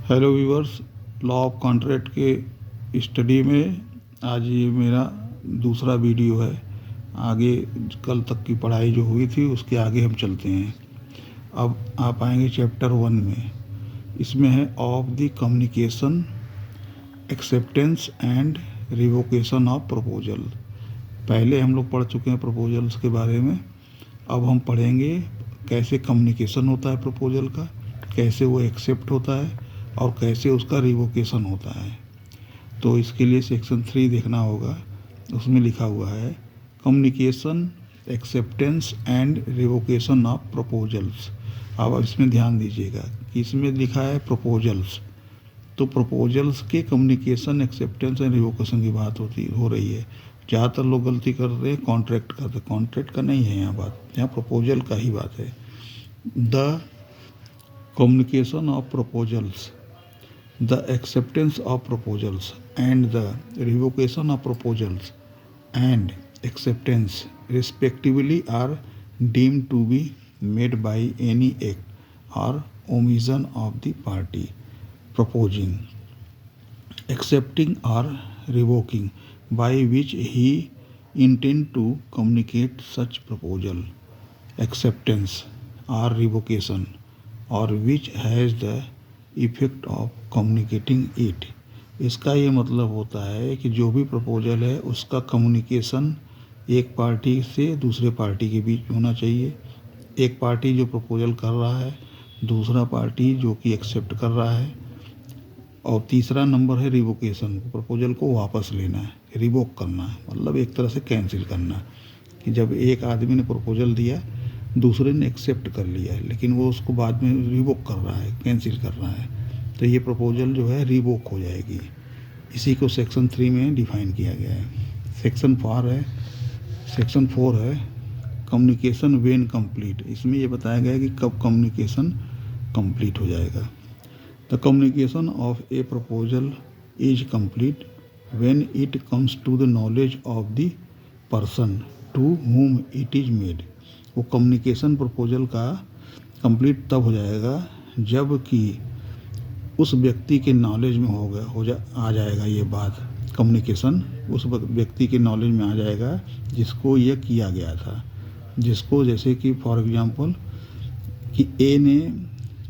Hello viewers, law of contract के study में आज ये मेरा दूसरा वीडियो है। आगे कल तक की पढ़ाई जो हुई थी उसके आगे हम चलते हैं। अब आप आएंगे चैप्टर 1 में। इसमें है of the communication, acceptance and revocation of proposal. पहले हम लोग पढ़ चुके हैं प्रपोजल्स के बारे में। अब हम पढ़ेंगे कैसे कम्युनिकेशन होता है प्रपोजल का, कैसे वो एक्सेप्ट होता है और कैसे उसका रिवोकेशन होता है। तो इसके लिए सेक्शन 3 देखना होगा। उसमें लिखा हुआ है communication, acceptance and revocation of proposals. अब इसमें ध्यान दीजिएगा कि इसमें लिखा है प्रपोजल्स, तो प्रपोजल्स के कम्युनिकेशन, एक्सेप्टेंस एंड रिवोकेशन की बात हो रही है। ज़्यादातर लोग गलती कर रहे हैं, कॉन्ट्रैक्ट करते। कॉन्ट्रैक्ट का नहीं है यहाँ बात, यहाँ प्रपोजल का ही बात है। The communication of proposals, the acceptance of proposals and the revocation of proposals and acceptance respectively are deemed to be made by any act or omission of the party proposing, accepting or revoking, by which he intend to communicate such proposal, acceptance or revocation, or which has the effect of communicating it. इसका ये मतलब होता है कि जो भी proposal है उसका कम्युनिकेशन एक पार्टी से दूसरे पार्टी के बीच होना चाहिए। एक पार्टी जो प्रपोजल कर रहा है, दूसरा पार्टी जो कि एक्सेप्ट कर रहा है, और तीसरा नंबर है रिवोकेशन। प्रपोजल को वापस लेना है, रिवोक करना है, मतलब एक तरह से कैंसिल करना। कि जब एक आदमी ने प्रपोजल दिया, दूसरे ने एक्सेप्ट कर लिया है, लेकिन वो उसको बाद में रिवोक कर रहा है, कैंसिल कर रहा है, तो ये प्रपोजल जो है रिवोक हो जाएगी। इसी को सेक्शन 3 में डिफाइन किया गया है। सेक्शन 4 है कम्युनिकेशन व्हेन कंप्लीट। इसमें ये बताया गया है कि कब कम्युनिकेशन कंप्लीट हो जाएगा। The communication of a proposal is complete when it comes to the knowledge of the person to whom it is made. वो कम्युनिकेशन प्रपोजल का कंप्लीट तब हो जाएगा जब कि उस व्यक्ति के नॉलेज में आ जाएगा ये बात। कम्युनिकेशन उस व्यक्ति के नॉलेज में आ जाएगा जिसको ये किया गया था। जिसको, जैसे कि फॉर एग्जांपल कि ए ने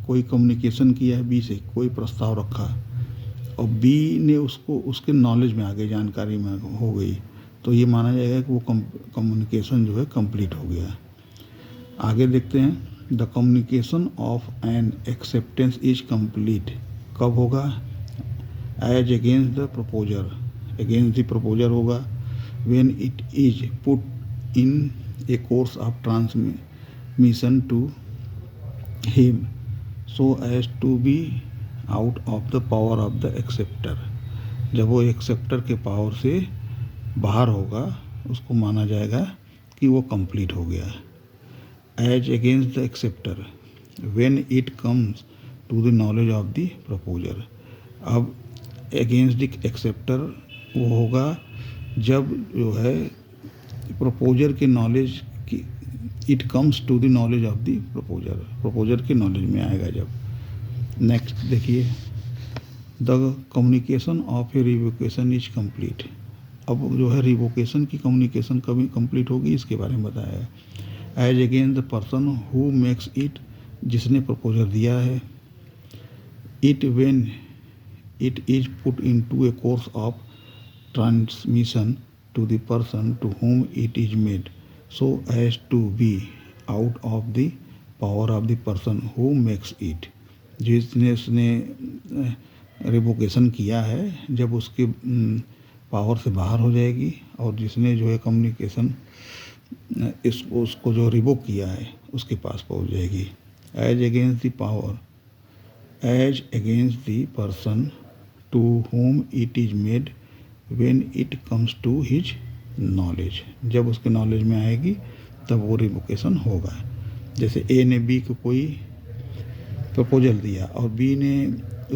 कोई कम्युनिकेशन किया है बी से, कोई प्रस्ताव रखा, और बी ने उसको उसके नॉलेज में आ गई, जानकारी में हो गई, तो ये माना जाएगा कि वो कम्युनिकेशन जो है कंप्लीट हो गया। आगे देखते हैं। The communication of an acceptance is complete कब होगा? As against the proposer, against the proposer होगा। When it is put in a course of transmission to him so as to be out of the power of the acceptor. जब वो acceptor के power से बाहर होगा, उसको माना जाएगा कि वो कंप्लीट हो गया। As against the acceptor when it comes to the knowledge of the proposer. अब अगेंस्ट द एक्सेप्टर वो होगा जब जो है प्रपोजर के नॉलेज की, it comes to the knowledge of the proposer, proposer के नॉलेज में आएगा जब। नेक्स्ट देखिए, the communication of a revocation is complete. अब जो है रिवोकेशन की कम्युनिकेशन कभी कंप्लीट होगी, इसके बारे में बताया है। As against the person who makes it, जिसने प्रपोजल दिया है। It when it is put into a course of transmission to the person to whom it is made so as to be out of the power of the person who makes it. जिसने उसने revocation किया है, जब उसके power से बाहर हो जाएगी, और जिसने जो है कम्युनिकेशन उसको जो रिवोक किया है उसके पास पहुंच जाएगी। As against the power, as against the person to whom it is made when it comes to his knowledge. जब उसके नॉलेज में आएगी तब वो रिवोकेशन होगा। जैसे ए ने बी को कोई प्रपोजल दिया और बी ने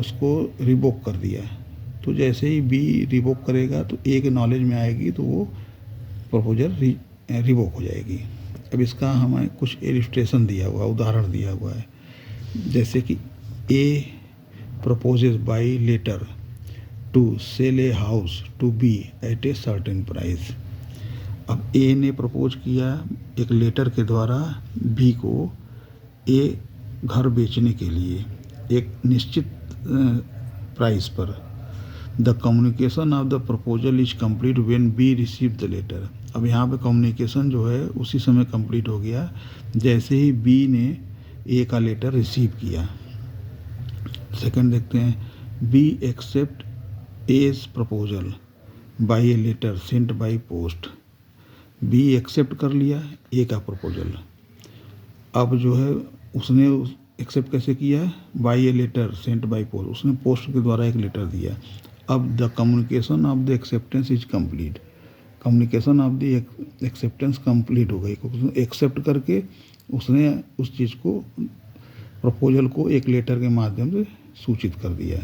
उसको रिवोक कर दिया, तो जैसे ही बी रिवोक करेगा तो ए के नॉलेज में आएगी तो वो प्रपोजल रिवोक हो जाएगी। अब इसका हमें कुछ इलिस्ट्रेशन दिया हुआ, उदाहरण दिया हुआ है। जैसे कि ए proposes by letter to sell a house to B at a certain price। अब ए ने प्रपोज किया एक लेटर के द्वारा बी को ए घर बेचने के लिए एक निश्चित प्राइस पर। The communication of the proposal is complete when B receive the letter. अब यहाँ पे कम्युनिकेशन जो है उसी समय कंप्लीट हो गया जैसे ही बी ने ए का लेटर रिसीव किया। सेकंड देखते हैं, B accept A's proposal by a letter sent by post. B accept कर लिया ए का प्रपोजल। अब जो है उसने एक्सेप्ट कैसे किया, by a letter sent by post, उसने पोस्ट के द्वारा एक लेटर दिया। अब the communication of the acceptance is complete. Communication of the acceptance complete हो गई क्योंकि एक्सेप्ट करके उसने उस चीज़ को प्रपोजल को एक लेटर के माध्यम से सूचित कर दिया।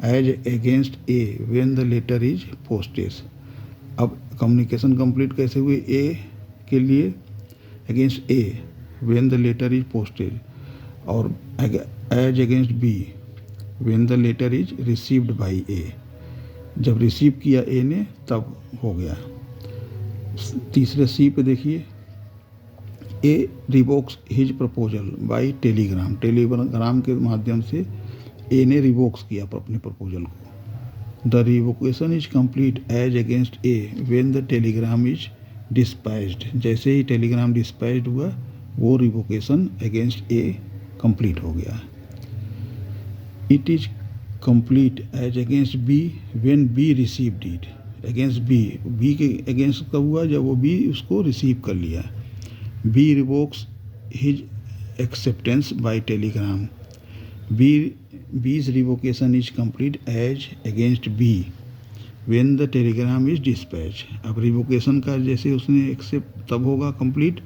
As against A when the letter is posted. अब कम्युनिकेशन कंप्लीट कैसे हुई, ए के लिए against A when the letter is posted, और as against B when the letter is received by A. जब रिसीव किया ए ने तब हो गया। तीसरे सी पे देखिए, A revokes his proposal by telegram. Telegram के माध्यम से ए ने रिवोक्स किया अपने प्रपोजल को। The revocation is complete as against A when the telegram is dispatched. जैसे ही टेलीग्राम डिस्पैच्ड हुआ वो रिवोकेशन अगेंस्ट ए कंप्लीट हो गया। It is complete as against B when B received it. Against B, B के अगेंस्ट कब हुआ, जब वो बी उसको रिसीव कर लिया। B revokes his acceptance by telegram. B's revocation is complete as against B when the telegram is dispatch. अब रिवोकेशन का जैसे उसने एक्सेप्ट तब होगा कंप्लीट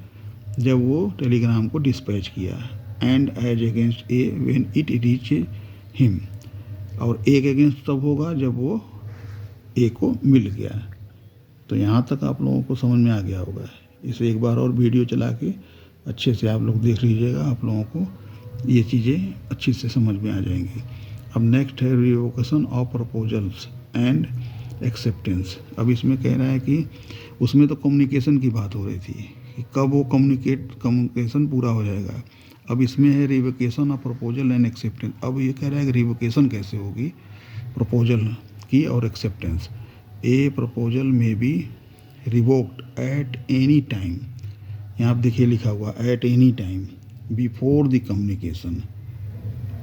जब वो टेलीग्राम को डिस्पैच किया। And as against A when it reach him. और ए के अगेंस्ट तब होगा जब वो ए को मिल गया। तो यहाँ तक आप लोगों को समझ में आ गया होगा। इसे एक बार और वीडियो चला के अच्छे से आप लोग देख लीजिएगा, आप लोगों को ये चीज़ें अच्छी से समझ में आ जाएंगी। अब नेक्स्ट है revocation of proposals and acceptance. अब इसमें कह रहा है कि उसमें तो कम्युनिकेशन की बात हो रही थी कि कब वो कम्युनिकेशन पूरा हो जाएगा। अब इसमें है revocation of proposal and acceptance. अब ये कह रहा है कि रिवोकेशन कैसे होगी प्रपोजल की और acceptance. A proposal may be revoked at any time. यहाँ आप देखिए लिखा हुआ at any time before the communication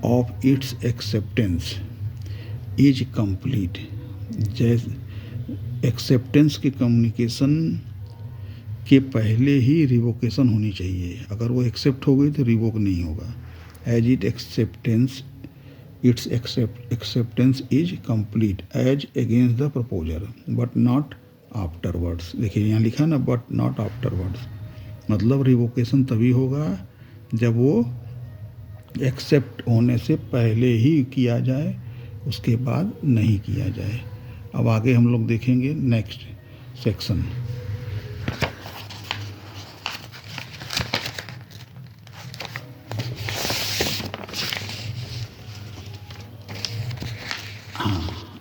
of its acceptance is complete. जैसे एक्सेप्टेंस के कम्युनिकेशन के पहले ही रिवोकेशन होनी चाहिए। अगर वो एक्सेप्ट हो गई तो रिवोक नहीं होगा। As it acceptance its acceptance is complete as against the proposer but not afterwards. देखिए यहाँ लिखा ना, बट नॉट आफ्टरवर्ड्स, मतलब रिवोकेशन तभी होगा जब वो एक्सेप्ट होने से पहले ही किया जाए, उसके बाद नहीं किया जाए। अब आगे हम लोग देखेंगे नेक्स्ट सेक्शन।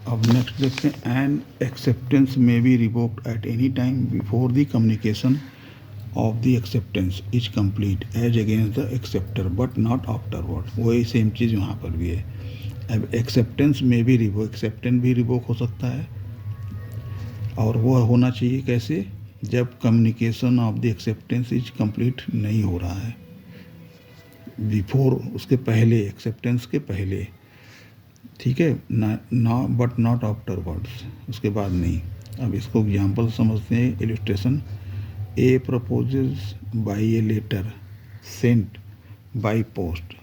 अब नेक्स्ट देखते हैं, an acceptance may be revoked at any time before the communication of the acceptance is complete as against the acceptor but not afterward. वही सेम चीज़ यहाँ पर भी है। अब एक्सेप्टेंस में भी रिवोक, एक्सेप्टेंस भी रिवोक हो सकता है और वो होना चाहिए कैसे, जब communication of the acceptance is complete नहीं हो रहा है, बिफोर, उसके पहले, एक्सेप्टेंस के पहले, ठीक है ना, बट नॉट आफ्टरवर्ड्स, उसके बाद नहीं। अब इसको एग्जाम्पल समझते हैं, illustration. A proposes by a letter sent by post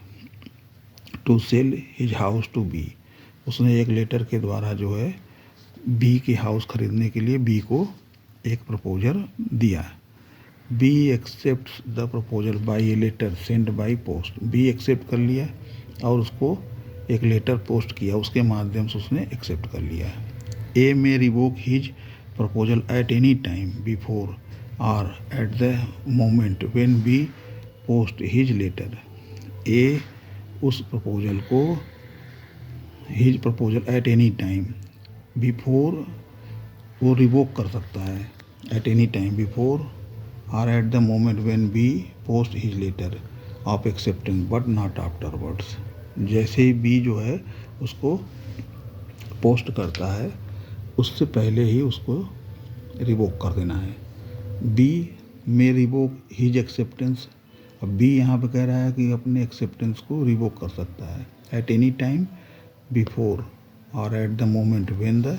to sell his house to B. उसने एक लेटर के द्वारा जो है बी के हाउस खरीदने के लिए बी को एक प्रपोजल दिया। B accept the proposal by a letter sent by post. B accept कर लिया और उसको एक लेटर पोस्ट किया, उसके माध्यम से उसने एक्सेप्ट कर लिया। A may revoke his proposal at any time before or at the moment when B post his letter. A उस प्रपोजल को his proposal at any time before, वो रिवोक कर सकता है at any time before or at the moment when B post his letter of acceptance but not afterwards. जैसे ही B जो है उसको पोस्ट करता है उससे पहले ही उसको रिवोक कर देना है। बी में रिवोक हिज एक्सेप्टेंस। अब बी यहाँ पे कह रहा है कि अपने एक्सेप्टेंस को रिवोक कर सकता है at any time before or at the moment when the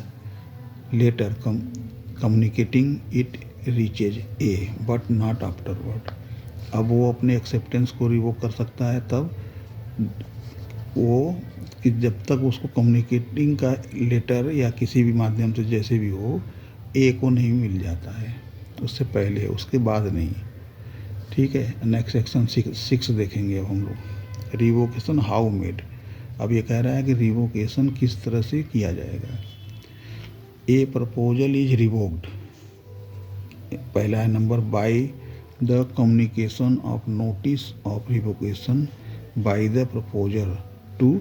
letter communicating it reaches A but not afterward. अब वो अपने एक्सेप्टेंस को रिवोक कर सकता है तब वो कि जब तक उसको कम्युनिकेटिंग का लेटर या किसी भी माध्यम से जैसे भी हो ए को नहीं मिल जाता है, उससे पहले, उसके बाद नहीं। ठीक है, नेक्स्ट सेक्शन 6 देखेंगे अब हम लोग। Revocation how made. अब ये कह रहा है कि रिवोकेशन किस तरह से किया जाएगा। ए प्रपोजल इज रिवोक्ड, पहला है number, by the communication of notice of revocation by the proposer to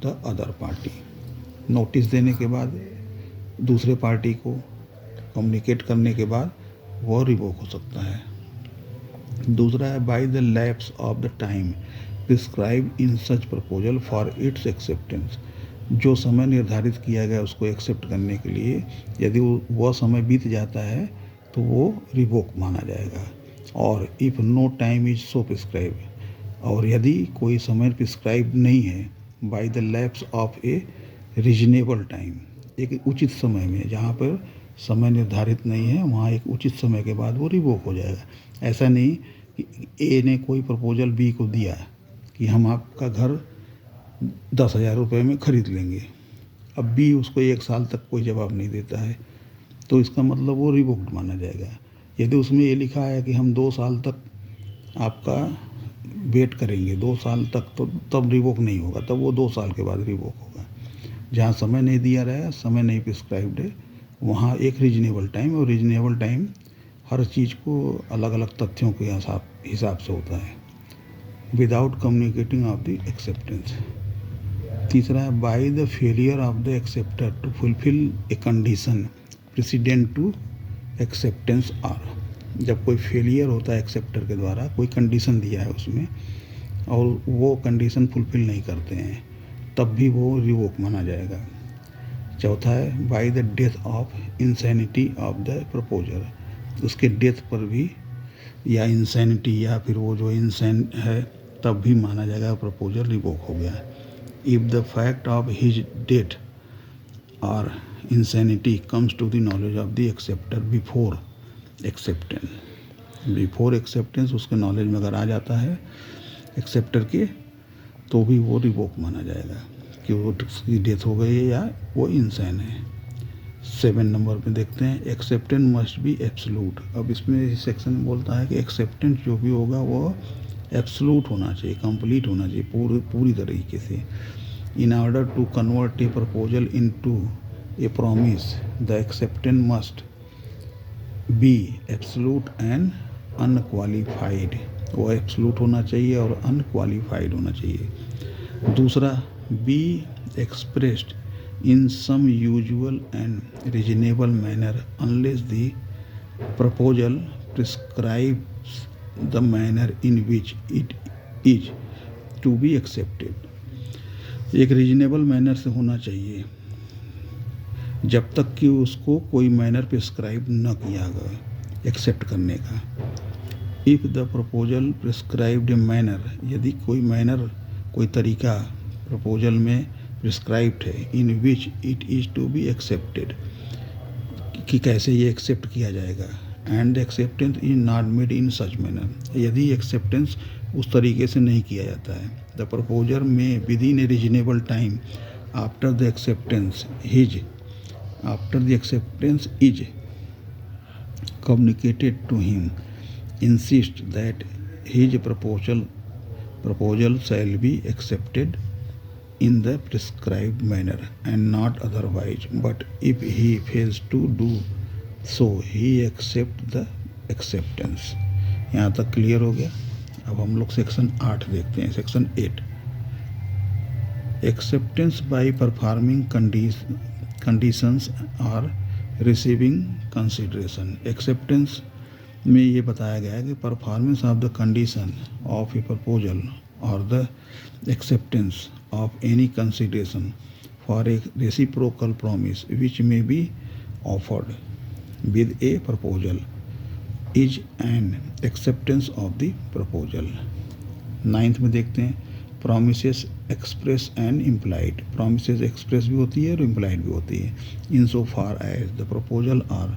the other party. Notice देने के बाद दूसरे पार्टी को कम्युनिकेट करने के बाद वो रिवोक हो सकता है। दूसरा है by the lapse of the time prescribed in such proposal for its acceptance. जो समय निर्धारित किया गया उसको एक्सेप्ट करने के लिए, यदि वह समय बीत जाता है तो वो रिवोक माना जाएगा। और if no time is so prescribe, और यदि कोई समय प्रिस्क्राइब नहीं है, by the lapse of a reasonable time, एक उचित समय में, जहाँ पर समय निर्धारित नहीं है वहाँ एक उचित समय के बाद वो रिवोक हो जाएगा। ऐसा नहीं कि ए ने कोई प्रपोजल बी को दिया कि हम आपका घर 10,000 रुपये में ख़रीद लेंगे, अब बी उसको 1 साल तक कोई जवाब नहीं देता है तो इसका मतलब वो रिवोक्ड माना जाएगा। यदि उसमें ये लिखा है कि हम 2 साल तक आपका वेट करेंगे, 2 साल तक, तो तब रिवोक नहीं होगा, तब वो 2 साल के बाद रिवोक होगा। जहाँ समय नहीं दिया रहा, समय नहीं प्रिस्क्राइब्ड है, वहाँ एक रीजनेबल टाइम, और रीजनेबल टाइम हर चीज़ को अलग अलग तथ्यों के हिसाब से होता है। Without communicating of the acceptance. तीसरा है by the failure of the acceptor to fulfil a condition precedent to acceptance or. जब कोई फेलियर होता है एक्सेप्टर के द्वारा, कोई कंडीशन दिया है उसमें और वो कंडीशन फुलफिल नहीं करते हैं, तब भी वो रिवोक माना जाएगा। चौथा है by the death of insanity of the proposer. उसके डेथ पर भी, या इंसैनिटी, या फिर वो जो इंसैन है, तब भी माना जाएगा प्रपोजल रिवोक हो गया। If the fact of his death or insanity comes to the knowledge of the acceptor before acceptance, before acceptance उसके नॉलेज में अगर आ जाता है एक्सेप्टर के, तो भी वो रिवोक माना जाएगा कि वो उसकी डेथ हो गई है या वो इंसान है। 7 नंबर पे देखते हैं, एक्सेप्टेंस मस्ट बी एब्सोल्यूट। अब इसमें सेक्शन में बोलता है कि एक्सेप्टेंस जो भी होगा वो एब्सोल्यूट होना चाहिए, कंप्लीट होना चाहिए, पूरी तरीके से। In order to convert a proposal into a promise the acceptance must be absolute and unqualified. वो एब्सोल्यूट होना चाहिए और अनक्वालिफाइड होना चाहिए। दूसरा, be expressed in some usual and reasonable manner unless the proposal prescribes the manner in which it is to be accepted। एक reasonable manner से होना चाहिए जब तक कि उसको कोई मैनर प्रिस्क्राइब न किया गया एक्सेप्ट करने का। If the proposal prescribed manner, यदि कोई मैनर, कोई तरीका प्रपोजल में प्रिस्क्राइब्ड है, in which it is to be accepted, कि कैसे ये एक्सेप्ट किया जाएगा, and acceptance is not made in such manner, यदि एक्सेप्टेंस उस तरीके से नहीं किया जाता है। The proposer may within a reasonable time after the acceptance is communicated to him insist that his proposal shall be accepted in the prescribed manner and not otherwise, but if he fails to do so he accept the acceptance। यहाँ तक clear हो गया। अब हम लोग section 8 देखते हैं। Section 8, acceptance by performing conditions or receiving consideration. Acceptance में ये बताया गया है कि performance of the condition of a proposal or the acceptance of any consideration for a reciprocal promise which may be offered with a proposal is an acceptance of the proposal. 9th में देखते हैं promises express and implied. Promises express भी होती है और implied भी होती है। इन सो फार एज द प्रपोजल और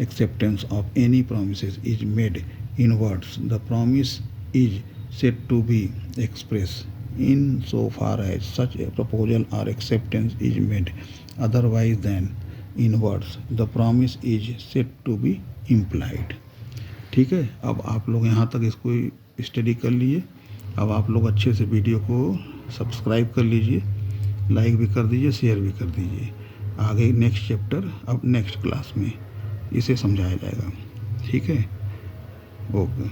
acceptance of any promises is made in words, the promise is said to be express in so far as such a proposal or acceptance is made otherwise than in words, the promise is said to be implied। ठीक है, अब आप लोग यहाँ तक इसको study कर लिए। अब आप लोग अच्छे से वीडियो को सब्सक्राइब कर लीजिए, लाइक भी कर दीजिए, शेयर भी कर दीजिए। आगे नेक्स्ट चैप्टर अब नेक्स्ट क्लास में इसे समझाया जाएगा। ठीक है, ओके।